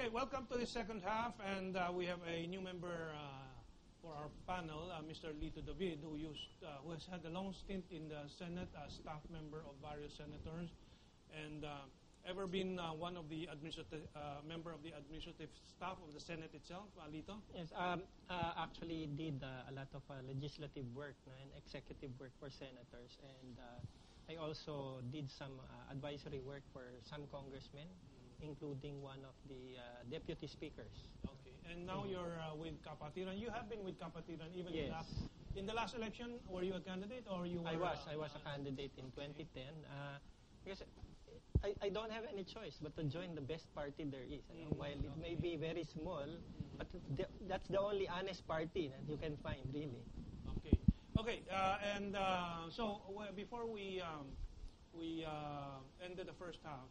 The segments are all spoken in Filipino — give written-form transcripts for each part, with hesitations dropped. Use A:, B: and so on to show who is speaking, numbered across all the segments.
A: Okay, welcome to the second half, and we have a new member for our panel, Mr. Lito David, who has had a long stint in the Senate as staff member of various senators, and ever been one of the member of the administrative staff of the Senate itself, Lito?
B: Yes, actually did a lot of legislative work and executive work for senators, and I also did some advisory work for some congressmen, including one of the deputy speakers.
A: Okay, and now you're with Kapatiran. You have been with Kapatiran even
B: Yes.
A: in the last election. Were you a candidate or you were?
B: I was a candidate in 2010 because I don't have any choice but to join the best party there is. While it may be very small, but that's the only honest party that you can find, really.
A: Okay. Okay. So before we ended the first half,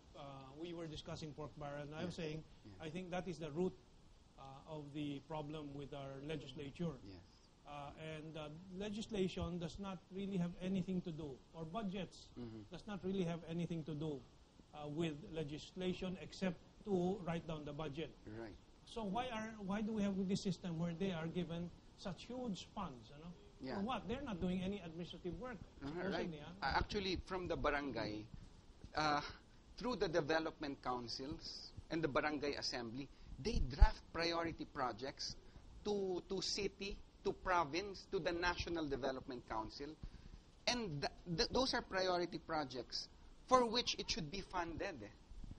A: we were discussing pork barrel, and I was saying I think that is the root of the problem with our legislature.
C: Yes.
A: And legislation does not really have anything to do, or budgets does not really have anything to do with legislation except to write down the budget.
C: Right.
A: So why do we have this system where they are given such huge funds? You know?
C: Yeah.
A: For what? They're not doing any administrative work.
C: Right. Actually, from the barangay, through the development councils and the barangay assembly, they draft priority projects to city, to province, to the National Development Council. And those are priority projects for which it should be funded.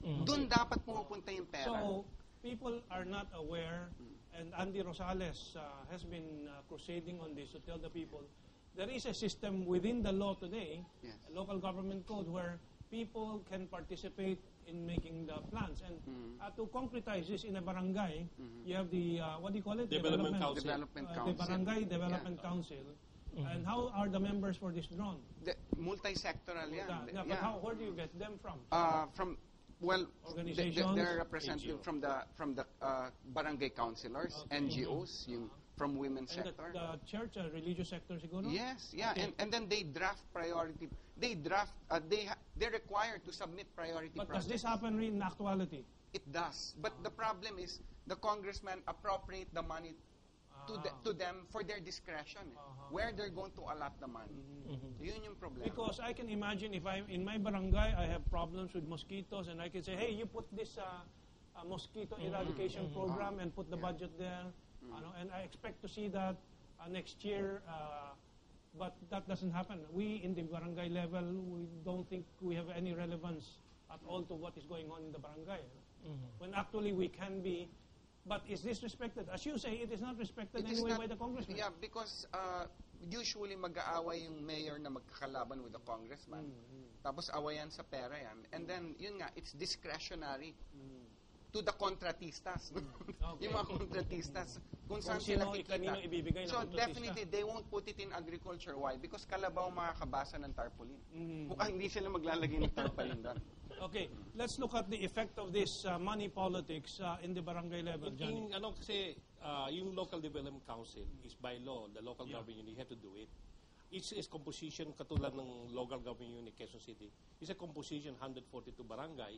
C: Doon dapat pumupunta yung pera.
A: So, people are not aware, and Andy Rosales has been crusading on this to tell the people, there is a system within the law today, a local government code, where people can participate in making the plans. And to concretize this in a barangay, you have the, what do you call it?
C: Development Council.
A: The Barangay Development Council. And how are the members for this drawn?
C: Multi-sectoral yan.
A: But where do you get them from?
C: They're represented from the barangay councilors, NGOs, from women's
A: and
C: sector.
A: The church, religious sector, siguro?
C: Yes, yeah,
A: Okay.
C: and then they draft priority. They're required to submit priority
A: But
C: projects.
A: does this happen in actuality?
C: It does, but the problem is the congressman appropriate the money to them for their discretion, where they're going to allot the money. Yun yung problem.
A: Because I can imagine if I'm in my barangay, I have problems with mosquitoes, and I can say, hey, you put this mosquito eradication program and put the budget there, and I expect to see that next year, but that doesn't happen. We, in the barangay level, we don't think we have any relevance at all to what is going on in the barangay. When actually we can be. But is this respected? As you say, it is not respected anyway by the congressman.
C: Yeah, because usually mag-aaway yung mayor na magkakalaban with the congressman. Tapos awayan sa pera yan. And then, yun nga, it's discretionary to the contratistas.
A: Okay.
C: Yung mga contratistas. Kung saan
A: sino,
C: sila kikita.
A: kanino ibibigay ng
C: So,
A: kontratista.
C: definitely, they won't put it in agriculture. Why? Because kalabaw makakabasa ng tarpaulin. Mukhang hindi sila maglalagay ng tarpaulin doon.
A: Okay, let's look at the effect of this money politics in the barangay level, Johnny.
D: Kasi yung local development council is by law, the local government unit, you have to do it. It's composition, katulad ng local government unit, Quezon City, it's a composition 142 barangay,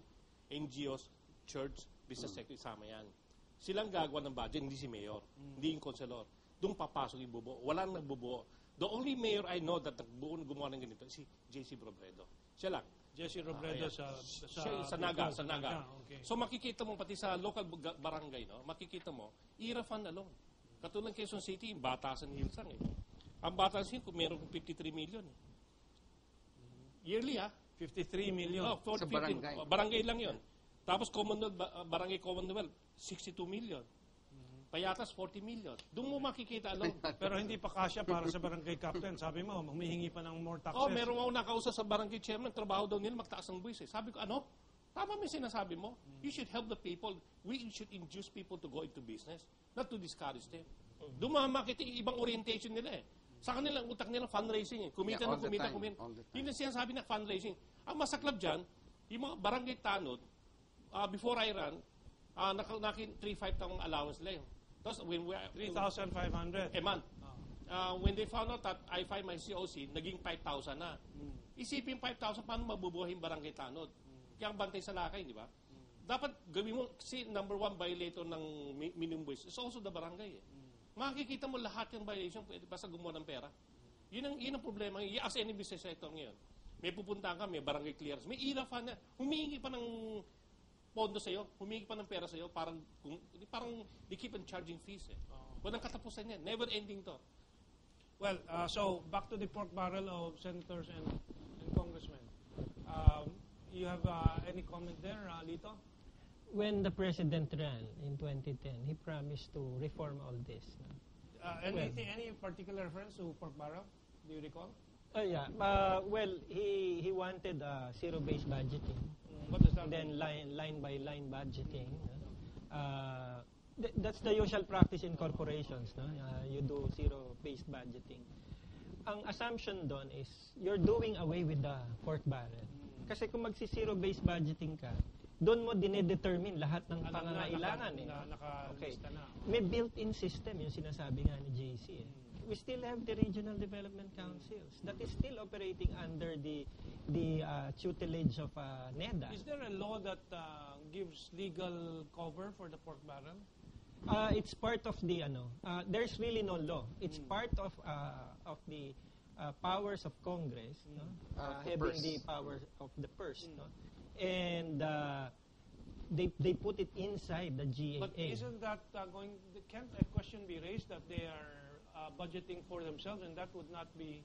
D: NGOs, church, business sector, isama yan. Silang gagawa ng budget, hindi si mayor, hindi yung konselor. Doon papasok yung bubuo. Walang nagbubuo. The only mayor I know that gumawa ng ganito si JC Robredo. Siya lang.
A: Jesse Robredo
D: sa Naga.
A: Okay.
D: So makikita mo pati sa local barangay, no? Makikita mo, IRA fund alone. Katulad ng Quezon City, yung Batasan Hills lang eh. Ang Batasan Hills, meron 53 million. Yearly
A: 53 million.
C: Sa barangay.
D: Barangay lang yun. Tapos Barangay Commonwealth, 62 million. Payatas, 40 million. Doon mo makikita alone.
A: Pero hindi pa kasya para sa barangay captain. Sabi mo, humihingi pa ng more taxes.
D: Meron ako nakausap sa barangay chairman, trabaho daw nila, magtaas ng buwis eh. Sabi ko, tama mo yung sinasabi mo. You should help the people. We should induce people to go into business, not to discourage them. Doon makikita yung ibang orientation nila eh. Sa kanila, utak nila, fundraising eh. Kumita. Yun ang sinasabi na fundraising. Ang masaklap dyan, yung mga barangay tanod, before I ran, 3-5 tayong allowance nila yun. Tapos,
A: 3,500
D: a month. When they found out that I filed my COC, naging 5,000 na. Isipin 5,000, paano mabubuhay yung barangay tanod? Kaya ang bantay sa lakay, di ba? dapat gawin mo, kasi number one violator ng minimum wage is also the barangay. Makikita mo lahat yung violation, pwede basta gumawa ng pera. Yun ang problema. As any business sector ngayon, may pupuntahan ka, may barangay clearance, may IRA fund na, humihingi pa ng pondo sa'yo, humihingi pa ng pera sa'yo, parang they keep on charging fees. Walang katapusan yan. Never ending to.
A: Well, so back to the pork barrel of senators and congressmen. You have any comment there, Lito?
B: When the president ran in 2010, he promised to reform all this.
A: Any particular reference to pork barrel? Do you recall?
B: Yeah. Well, he wanted zero-based budgeting.
A: What does that
B: Then
A: mean?
B: line by line budgeting. That's the usual practice in corporations. No? You do zero-based budgeting. Ang assumption doon is you're doing away with the pork barrel. Kasi kung magsi-zero-based budgeting ka, doon mo dinedetermine lahat ng pangangailangan.
A: Nakalista na.
B: May built-in system, yung sinasabi nga ni JC. We still have the regional development councils that is still operating under the tutelage of NEDA.
A: Is there a law that gives legal cover for the pork barrel?
B: It's part of the there's really no law. It's part of the powers of Congress, no? Having the power of the purse, no? And they put it inside the GAA.
A: But isn't that can't a question be raised that they are budgeting for themselves, and that would not be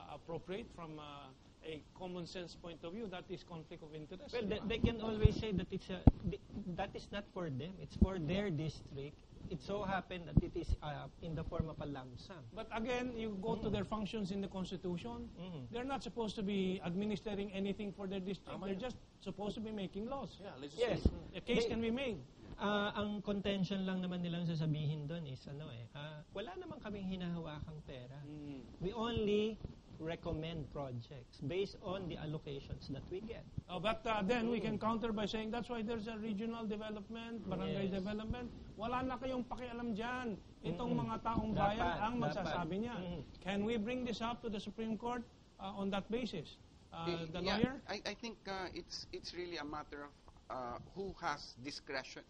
A: appropriate from a common sense point of view? That is conflict of interest.
B: Well, they can always say that that is not for them. It's for their district. It so happened that it is in the form of a lump sum.
A: But again, you go to their functions in the Constitution. They're not supposed to be administering anything for their district. They're just supposed to be making laws.
D: Yeah,
B: Yes.
A: A case can be made.
B: Ang contention lang naman nilang sasabihin doon is wala naman kaming hinahawakang pera. We only recommend projects based on the allocations that we get.
A: But then we can counter by saying that's why there's a regional development, barangay development. Wala na kayong pakialam dyan. Itong mga taong bayan ang magsasabi niya. Can we bring this up to the Supreme Court on that basis? The lawyer?
C: I think it's really a matter of who has discretion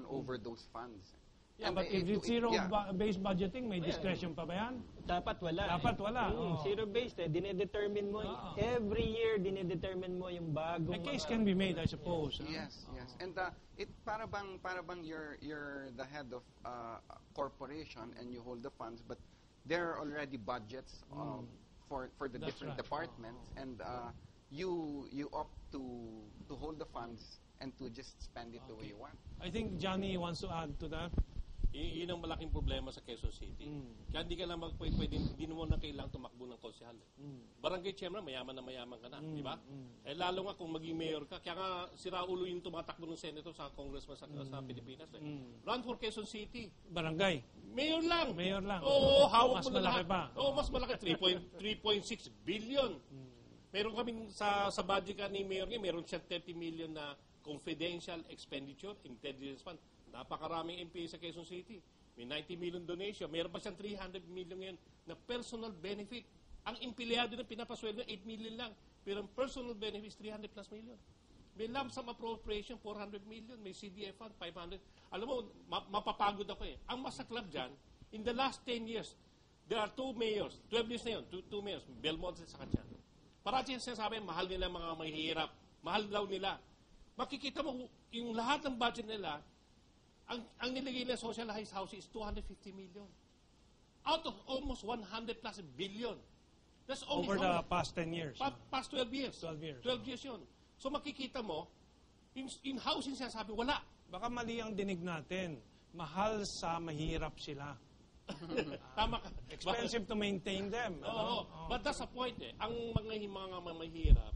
C: over those funds.
A: Yeah, but if it's zero-based budgeting, may discretion pa ba yan?
B: Dapat wala.
A: Dapat wala.
B: Zero-based, dinedetermine mo. Every year, dinedetermine mo yung bagong...
A: A case can be made, I suppose.
C: Yes. And it para bang you're the head of a corporation and you hold the funds, but there are already budgets for the different departments, and you opt to hold the funds and to just spend it the way you want.
A: I think Johnny wants to add to that.
D: Yun ang malaking problema sa Quezon City. Kaya hindi ka lang hindi mo na kailangang tumakbo ng konsehal. Barangay chairman, mayaman ka na, di ba? Lalo nga kung maging mayor ka, kaya nga si Raulo yung tumatakbo ng senator sa congressman sa Pilipinas. Run for Quezon City.
A: Barangay.
D: Mayor lang.
A: Oo,
D: hawak
A: mas
D: mo na
A: malaki
D: lahat.
A: pa.
D: Oo, mas malaki. 3.6 billion. Meron kaming sa budget ka ni Mayor ngayon, meron siya 30 million na confidential expenditure, intelligence fund. Napakaraming MP sa Quezon City. May 90 million donation. Meron pa siyang 300 million ngayon na personal benefit. Ang empleyado na pinapasweldo, 8 million lang. Pero ang personal benefit is 300 plus million. May lump sum appropriation, 400 million. May CDF fund, 500. Alam mo, mapapagod ako eh. Ang masaklap dyan, in the last 10 years, there are 2 mayors. 12 years na yun, 2 mayors. Belmonte sa Kachan. Parati sinasabi, mahal nila mga mahihirap. Mahal daw nila. Makikita mo, yung lahat ng budget nila, ang nilagay na socialized housing is 250 million. Out of almost 100 plus billion. That's only
A: Over the past 10 years.
D: Past 12 years.
A: 12 years.
D: 12 years yun. So makikita mo, in housing sinasabi, wala.
A: Baka mali ang dinig natin. Mahal sa mahirap sila.
D: Tama ka.
A: Expensive to maintain them.
D: Oo. But that's the point eh. Ang mga mahirap,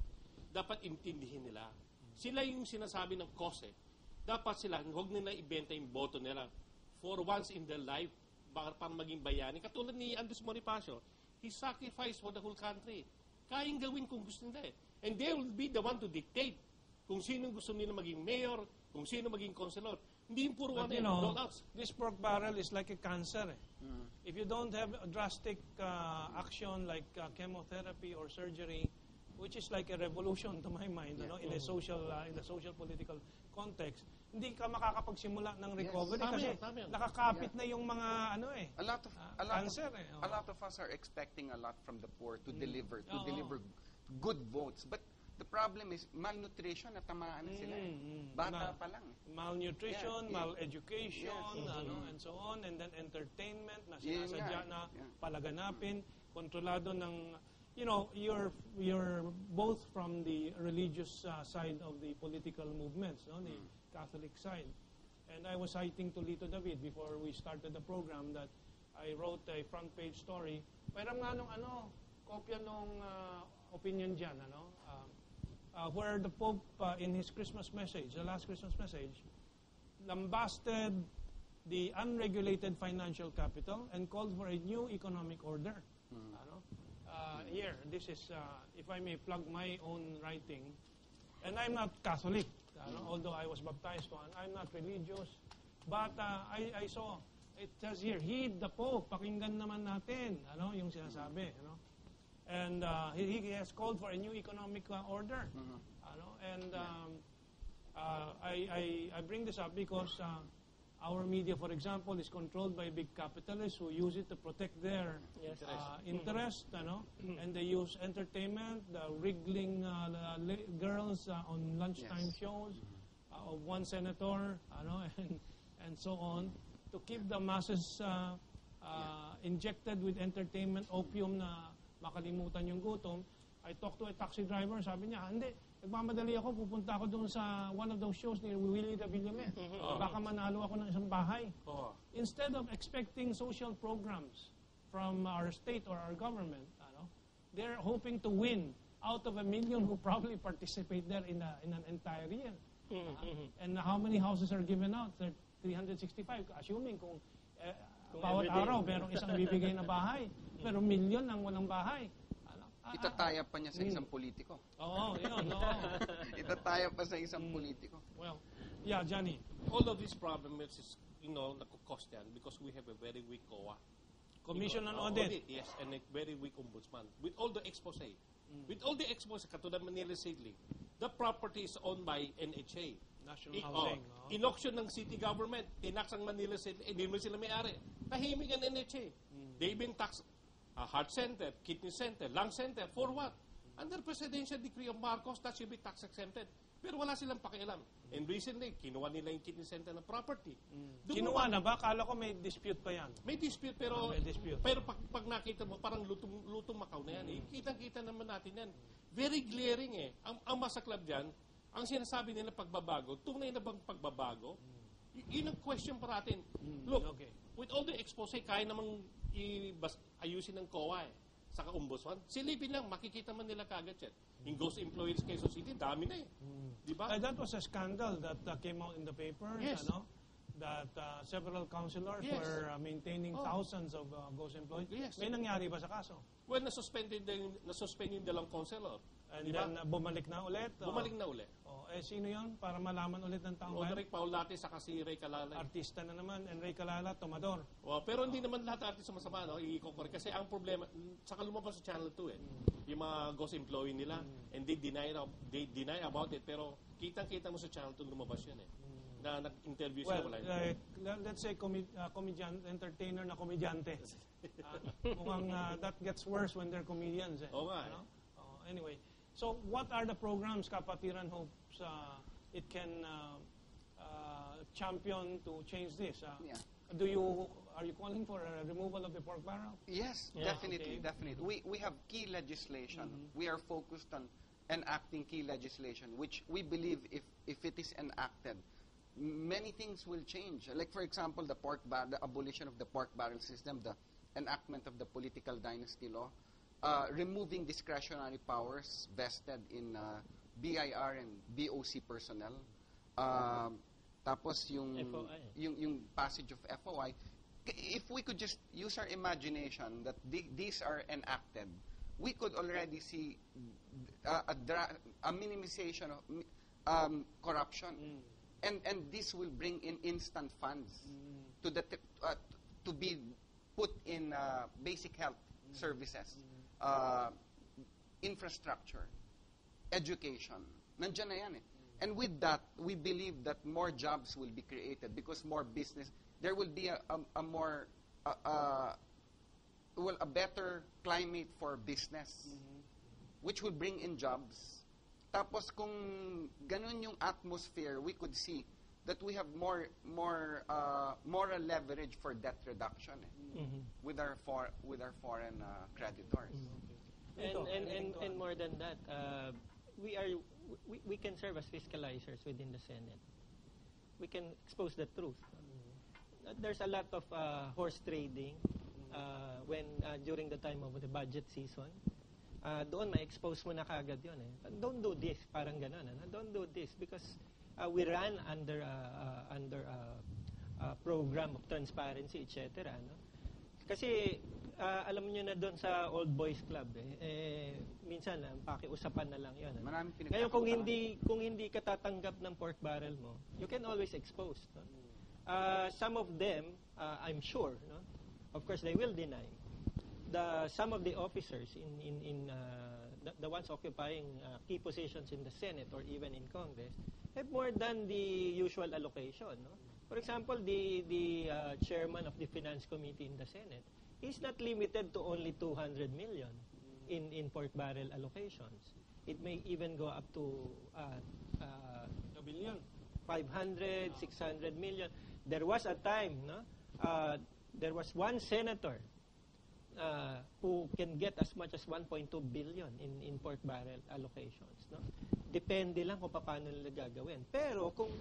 D: dapat intindihin nila. Sila yung sinasabi ng cost eh. Dapat sila, huwag nila ibenta yung boto nila for once in their life para maging bayani. Katulad ni Andres Bonifacio, he sacrificed for the whole country. Kayang gawin kung gusto nila eh. And they will be the one to dictate kung sino gusto nila maging mayor, kung sino maging councilor. Hindi yung puro
A: But this pork barrel is like a cancer. If you don't have a drastic action like chemotherapy or surgery, which is like a revolution to my mind, in the social political context. Hindi ka makakapagsimula ng recovery
D: Tama
A: kasi
D: yan, tama yan.
A: nakakapit na yung mga
C: A lot
A: cancer.
C: of us are expecting a lot from the poor to deliver good votes. But the problem is malnutrition, natamaan na sila. Bata pa lang.
A: Malnutrition, maleducation, and so on, and then entertainment na sinasadya na palaganapin, kontrolado ng you're both from the religious side of the political movements, the Catholic side. And I was citing to Lito David before we started the program that I wrote a front page story. Pairam nga nung kopya nung opinion dyan, where the Pope, in his Christmas message, the last Christmas message, lambasted the unregulated financial capital and called for a new economic order. Here, this is, if I may plug my own writing, and I'm not Catholic, although I was baptized one, I'm not religious, but I saw, it says here, heed the Pope, pakinggan naman natin, yung sinasabi, and he has called for a new economic order, and I bring this up because our media, for example, is controlled by big capitalists who use it to protect their interest, and they use entertainment, the wriggling girls on lunchtime shows of one senator, and so on, to keep the masses injected with entertainment opium na makalimutan yung gutom. I talked to a taxi driver, sabi niya, hindi, nagmamadali ako, pupunta ako doon sa one of those shows ni Willie the Villamet. Baka manalo ako ng isang bahay. Instead of expecting social programs from our state or our government, they're hoping to win out of 1 million who probably participate there in an entire year. And how many houses are given out? 365, assuming kung bawat araw merong isang bibigay na bahay, pero milyon ang walang bahay.
C: Itataya pa niya sa isang politiko.
A: Yun.
C: Itataya pa sa isang politiko.
A: Well, yeah, Johnny.
D: All of these problems is, nakukost yan because we have a very weak COA.
A: Commission on Audit.
D: Yes, and a very weak ombudsman. With all the expose, katulad Manila Seedling, the property is owned by NHA.
A: National Housing.
D: In-auction ng city government, tinax ang Manila Seedling, hindi mo sila may-ari. Tahimik ang NHA. They been taxed heart center, kidney center, lung center, for what? Under presidential decree of Marcos, that should be tax exempted. Pero wala silang pakialam. And recently, kinuha nila yung kidney center na property.
A: Kinuha na ba? Kala ko may dispute pa yan.
D: May dispute, pero
A: may dispute.
D: Pero pag nakita mo, parang lutong Macau na yan. Kitang-kita naman natin yan. Very glaring eh. Ang masaklap dyan, ang sinasabi nila pagbabago, tunay na bang pagbabago? Yun ang question para natin. Look, with all the expose, kaya namang ayusin ng COA saka ombudsman. Silipin lang, makikita man nila kagad yan. Yung ghost employees Quezon City, dami na eh. Diba?
A: That was a scandal that came out in the paper, that several councilors were maintaining thousands of ghost employees. May nangyari ba sa kaso?
D: Well, nasuspend yung dalawang councilor.
A: And then bumalik na ulit?
D: Bumalik na ulit.
A: Sino yun? Para malaman ulit ng taong bayan?
D: Roderick Paulate saka si Ray Calala.
A: Artista na naman, and Ray Calala, tomador.
D: Pero hindi naman lahat artista masama, i-correct. Kasi ang problema, saka lumabas sa Channel 2 yung mga ghost employee nila, and they deny about it, pero kitang-kita mo sa Channel 2 lumabas yun na nag-interview siya.
A: Let's say entertainer na komedyante. Mukhang that gets worse when they're comedians. Anyway, so what are the programs Kapatiran hopes it can champion to change this? Are you calling for a removal of the pork barrel?
C: Yes, definitely. We have key legislation. We are focused on enacting key legislation, which we believe if it is enacted, many things will change. Like, for example, the abolition of the pork barrel system, the enactment of the political dynasty law, removing discretionary powers vested in BIR and BOC personnel. Tapos yung passage of FOI. If we could just use our imagination that these are enacted, we could already see a minimization of corruption. And this will bring in instant funds to be put in basic health services, infrastructure, education. Nandiyan na yan eh. And with that, we believe that more jobs will be created because more business, there will be a better climate for business, which will bring in jobs. Tapos kung ganun yung atmosphere, we could see that we have more moral leverage for debt reduction with our foreign creditors.
B: And more than that, we can serve as fiscalizers within the Senate. We can expose the truth. There's a lot of horse trading when during the time of the budget season. Doon ma-expose mo na kagad yun eh. Don't do this, parang gano'n. Don't do this because we run under a program of transparency, etc. No? Kasi alam niyo na doon sa Old Boys Club minsan pakiusapan na lang 'yon. Ngayon kung hindi ka tatanggap ng pork barrel mo, you can always expose. No? Some of them, I'm sure, no? Of course they will deny. Some of the officers in the ones occupying key positions in the Senate or even in Congress have more than the usual allocation. No? For example, the chairman of the Finance Committee in the Senate is not limited to only 200 million in pork barrel allocations. It may even go up to
A: a billion,
B: 500, 600 million. There was a time, no? There was one senator who can get as much as 1.2 billion in pork barrel allocations. No? Depende lang kung paano nila gagawin. Pero kung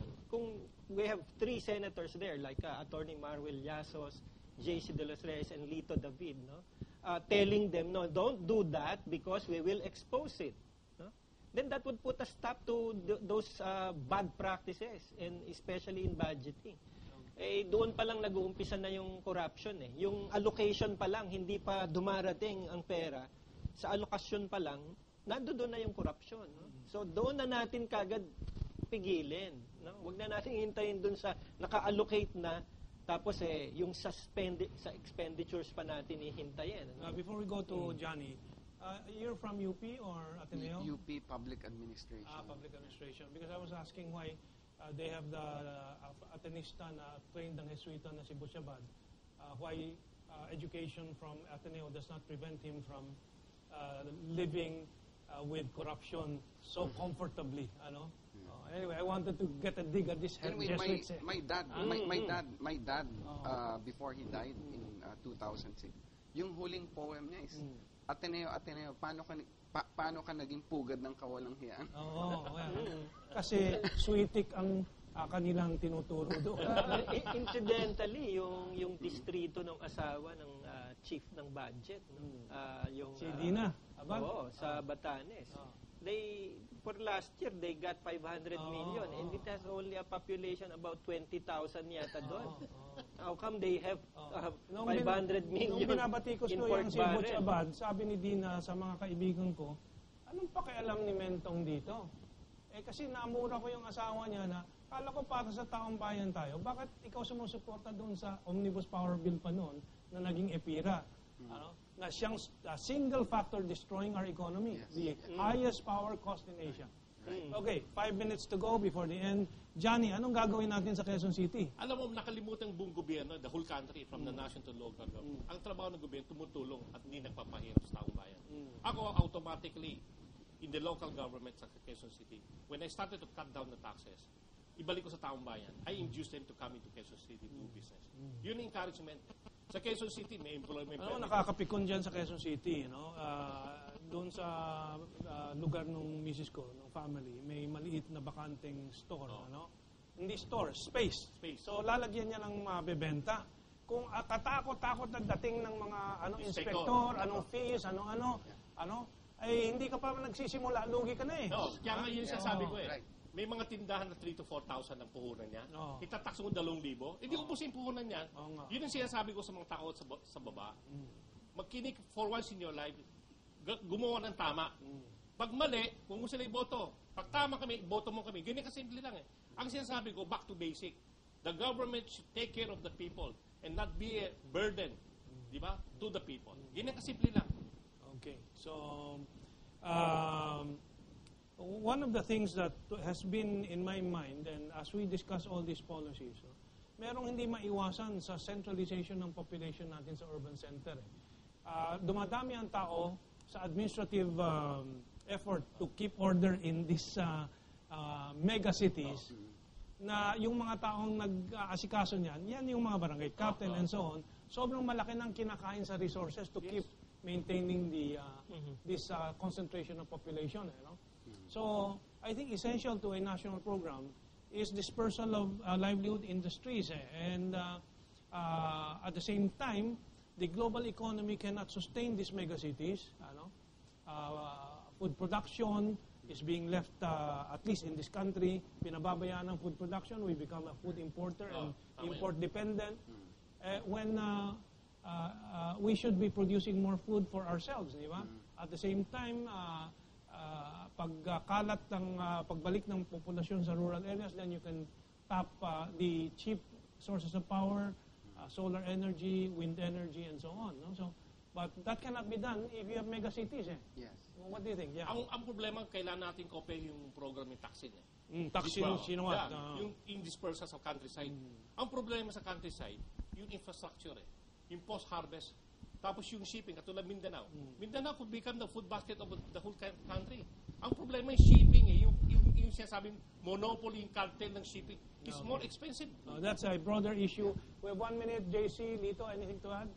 B: we have 3 senators there, like Attorney Marwil Yasos, J.C. De Los Reyes, and Lito David, no? Telling them, no, don't do that because we will expose it. No? Then that would put a stop to those bad practices, and especially in budgeting. Doon pa lang nag-uumpisa na yung corruption eh. Yung allocation pa lang, hindi pa dumarating ang pera. Sa allocation pa lang, nandoon na yung corruption. No? So doon na natin kagad pigilin. No? Huwag na natin hintayin doon sa naka-allocate na, tapos yung sa expenditures pa natin ihintayin. No?
A: Before we go to Johnny, you're from UP or Ateneo?
C: UP Public Administration.
A: Public Administration. Because I was asking why they have the Atenista na trained ng Jesuita na si Bushabad. Why education from Ateneo does not prevent him from living with corruption so comfortably. Ano? Anyway, I wanted to get a dig at this.
C: Anyway, my dad, before he died in 2006, yung huling poem niya is, Ateneo, paano ka naging pugad ng kawalang hiyaan?
A: Oo, kasi switik ang kanilang tinuturo doon.
B: Incidentally, yung distrito ng asawa ng chief ng budget, no? Yung
A: si Dina, Abad?
B: Oo, sa Batanes. For last year, they got 500 million, and it has only a population about 20,000 yata doon. How come they have 500 million
A: nung binabatikos
B: in
A: ko
B: pork
A: yung si
B: barrel?
A: Butch Abad, sabi ni Dina sa mga kaibigan ko, anong pakialam ni Mentong dito? Kasi naamura ko yung asawa niya na, kala ko para sa taong bayan tayo, bakit ikaw sumusuporta doon sa Omnibus Power Bill pa noon na naging EPIRA? Ano? Na siyang single factor destroying our economy. The highest power cost in Asia. Okay, 5 minutes to go before the end. Johnny, anong gagawin natin sa Quezon City?
D: Alam mo, nakalimutan buong gobyerno, the whole country, from the national to local government. Ang trabaho ng gobyerno, tumutulong at hindi nagpapahirap sa taong bayan. Ako, automatically, in the local government sa Quezon City, when I started to cut down the taxes, ibalik ko sa taong bayan, I induced them to come into Quezon City to do business. Yun yung encouragement. Sa Quezon City, may employment.
A: Ano nakakapikon dyan sa Quezon City, no? Doon sa lugar ng misis ko, ng family, may maliit na bakanteng store, ano? Hindi store, space. So lalagyan niya ng mabebenta. Kung katakot-takot na dating ng mga inspector, anong fees, ano, ay hindi ka pa nagsisimula, lugi ka na eh.
D: No, kaya nga yun sasabi ko eh. Right. May mga tindahan na 3,000 to 4,000 ang puhunan niya. Itatax mo 2,000. Hindi ubusin puhunan niya. Yun ang sinasabi ko sa mga tao sa baba. Magkinig for once in your life, gumawa ng tama. Pag mali, kung mo sila iboto. Pag tama kami, boto mo kami. Ganyan kasimple lang eh. Ang sinasabi ko, back to basic. The government should take care of the people and not be a burden, di ba, to the people. Ganyan kasimple lang.
A: Okay. So, one of the things that has been in my mind, and as we discuss all these policies, merong hindi maiwasan sa centralization ng population natin sa urban center. Dumadami ang tao sa administrative effort to keep order in these mega cities, na yung mga taong nag-aasikaso niyan, yan yung mga barangay captain and so on, sobrang malaki ng kinakain sa resources to keep maintaining this concentration of population. So, I think essential to a national program is dispersal of livelihood industries. And at the same time, the global economy cannot sustain these megacities. Food production is being left, at least in this country, pinababayaan ng food production. We become a food importer and import dependent. When we should be producing more food for ourselves, di ba? At the same time, pagkalat ng pagbalik ng populasyon sa rural areas, then you can tap the cheap sources of power, solar energy, wind energy, and so on. No? So, but that cannot be done if you have mega cities.
C: Yes.
A: Well, what do you think? Yeah.
D: Ang problema, kailangan natin kopya yung program ng Taksin.
A: Taksin, Sinawat.
D: Yung dispersal sa countryside. Ang problema sa countryside, yung infrastructure. Yung post-harvest. Tapos yung shipping, katulad Mindanao. Mindanao could become the food basket of the whole country. Ang problema yung shipping, yung sinasabing monopoly, yung cartel ng shipping is more expensive.
A: That's a broader issue. We have 1 minute. JC, Lito, anything to add?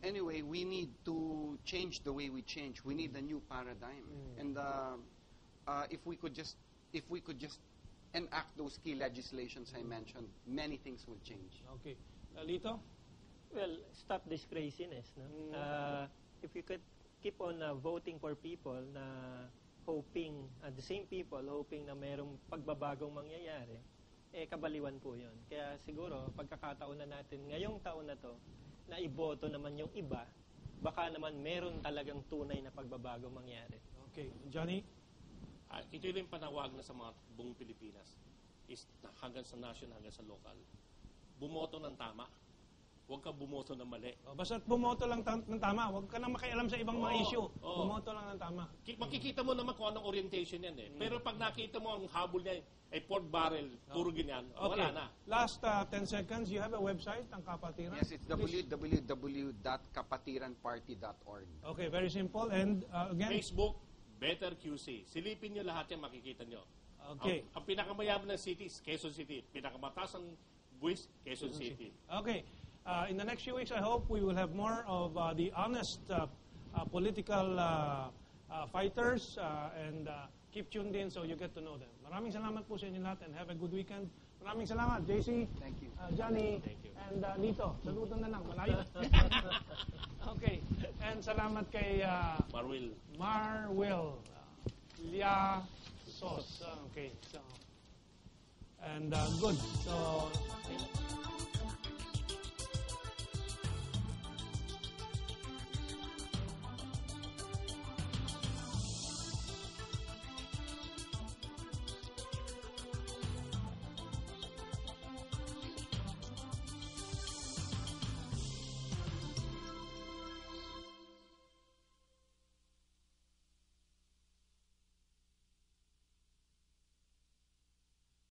C: Anyway, we need to change the way we change. We need a new paradigm. And if we could just enact those key legislations I mentioned, many things will change.
A: Okay. Lito?
B: Well, stop this craziness. No? If you could keep on voting for people na hoping, the same people hoping na mayroong pagbabagong mangyayari, kabaliwan po yun. Kaya siguro, pagkakataon na natin ngayong taon na to, na iboto naman yung iba, baka naman meron talagang tunay na pagbabagong mangyari.
A: Okay. Johnny?
D: Ito yung panawag na sa mga buong Pilipinas, is hanggang sa national, hanggang sa local. Bumoto ng tama. Huwag ka bumoto ng mali.
A: Basta bumoto lang ng tama. Huwag ka nang makialam sa ibang mga issue. Bumoto lang ng tama.
D: Makikita mo naman kung anong orientation yan eh. Pero pag nakita mo ang habol niya, ay pork barrel, puro ganyan, wala na.
A: Last 10 seconds, you have a website, ang Kapatiran?
C: Yes, it's www.kapatiranparty.org.
A: Okay, very simple. And again?
D: Facebook, Better QC. Silipin nyo lahat yan, makikita nyo.
A: Okay.
D: Ang pinakamayaman ng city is Quezon City. Pinakamataas ang buwis, Quezon City.
A: Okay. In the next few weeks, I hope we will have more of the honest political fighters and keep tuned in so you get to know them. Maraming salamat po sa inyo lahat and have a good weekend. Maraming salamat, JC.
C: Thank you.
A: Johnny.
D: Thank you.
A: And Lito. Saludo na lang. Malayo. Okay. And salamat kay Marwil. Liasos. Okay. So, and good. So,